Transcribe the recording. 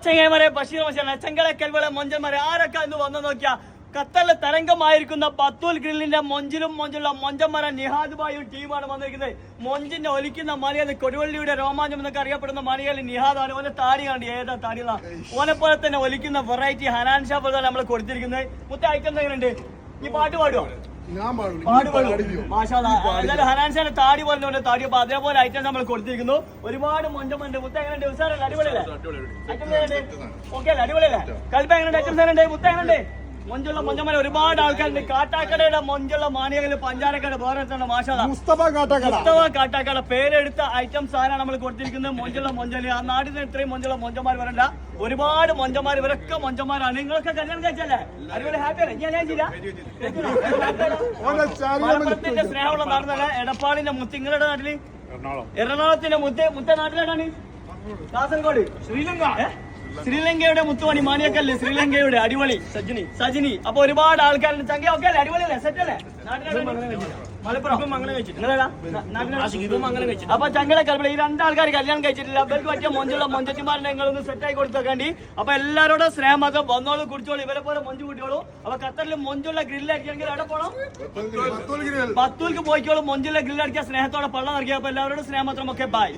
ചെങ്ങന്മാരെ ബഷീർ മച്ചാനെ ചെങ്കളെ കൽവളെ മൊഞ്ചന്മാരെ ആരൊക്കെ ഇന്ന് വന്നു നോക്കിയാ ഖത്തറിലെ തരംഗമായിരിക്കുന്ന ബത്തൂൽ ഗ്രില്ലിന്റെ മൊഞ്ചിലുള്ള മൊഞ്ചന്മാരെ നിഹാദ് ബായും ടീമാണ് വന്നിരിക്കുന്നത്. മൊഞ്ചിന്റെ ഒലിക്കുന്ന മലയാളി കൊടുവള്ളിയുടെ രോമാഞ്ചം എന്നൊക്കെ അറിയപ്പെടുന്ന മലയാളി നിഹാദാണ്. ഓനെ താടി കണ്ടി ഏതാ താടിയുള്ള ഓനെ പോലെ തന്നെ ഒലിക്കുന്ന വെറൈറ്റി ഹനാൻ ഷാ പോലെ നമ്മൾ കൊടുത്തിരിക്കുന്നത്. മുത്ത ഐറ്റം എങ്ങനെയുണ്ട്? ഈ പാട്ട് പാടുവോ? ഹനാൻഷാന്റെ താടി പോലെ താടി അപ്പൊ അതേപോലെ ഐറ്റം നമ്മൾ കൊടുത്തിരിക്കുന്നു. ഒരുപാട് മൊഞ്ചമുണ്ട്. മുത്ത എങ്ങനെയുണ്ട്? ഉസാറല്ലേ? അടിപൊളിയല്ലേ? ഓക്കെ അല്ലേ? അടിപൊളിയല്ലേ? കൽപ്പ എങ്ങനെയുണ്ട്? ഐറ്റംസ് എങ്ങനെയുണ്ട്? മുത്ത എങ്ങനെയുണ്ട്? മൊഞ്ചുള്ള മൊഞ്ചന്മാരെ ഒരുപാട് ആൾക്കാരുണ്ട്. കാട്ടാക്കടയുടെ മൊഞ്ചുള്ള മാനിയകള് പഞ്ചാരക്കട വേറെ മുസ്തഫ കാട്ടാക്കട പേരെടുത്ത ഐറ്റംസ് ആണ് നമ്മൾ കൊടുത്തിരിക്കുന്നത്. മൊഞ്ചുള്ള മൊഞ്ചല് ആ നാട്ടിൽ നിന്ന് ഇത്രയും മൊഞ്ചുള്ള മൊഞ്ചന്മാർ വരണ്ട. ഒരുപാട് മൊഞ്ചന്മാർ ഇവരൊക്കെ മൊഞ്ചന്മാരാണ്. നിങ്ങളൊക്കെ കല്യാണം കഴിച്ചല്ലേ? അതുപോലെ ഹാപ്പിയല്ലേ? ഞാൻ ചെയ്യില്ല. മലപ്പുറത്തിന്റെ സ്നേഹമുള്ള നാടുന്നല്ല എടപ്പാളിന്റെ മുത്ത്. നിങ്ങളുടെ നാട്ടില് എറണാകുളത്തിന്റെ മുത്ത നാട്ടിലാണ് കാസർഗോഡ് ശ്രീലങ്കയുടെ മുത്തുമണി മാനിയക്കല്ല് ശ്രീലങ്കയുടെ അടിപൊളി സജിനി. അപ്പൊ ഒരുപാട് ആൾക്കാരുണ്ട്. ചങ്ക ഒക്കെ അല്ലേ? അടിപൊളിയല്ലേ? സെറ്റ് അല്ലേ? മലപ്പുറം അപ്പൊ ചങ്കടെ കൽപ്പന ഈ രണ്ടാൾക്കാർ കല്യാണം കഴിച്ചിട്ടില്ല. അവർക്ക് പറ്റിയ മൊഞ്ചുള്ള മൊഞ്ചത്തിമാരെ നിങ്ങളൊന്ന് സെറ്റായി കൊടുത്തേക്കാണ്ടി. അപ്പൊ എല്ലാവരോടും സ്നേഹം മാത്രം വന്നോളൂ, കുടിച്ചോളൂ. ഇവരെ പോലെ മൊഞ്ചു കൂട്ടിയോളൂ. അപ്പൊ ഖത്തറിൽ മൊഞ്ചുള്ള ഗ്രില്ലടിക്കണമെങ്കിൽ എവിടെ പോകണം? ബത്തൂൽക്ക് പോയിക്കോളൂ. മൊഞ്ചുള്ള ഗ്രില്ലടിക്കാൻ സ്നേഹത്തോടെ പള്ളം നിറക്കിയ. അപ്പൊ എല്ലാവരോടും സ്നേഹം മാത്രം. ഒക്കെ ബൈ.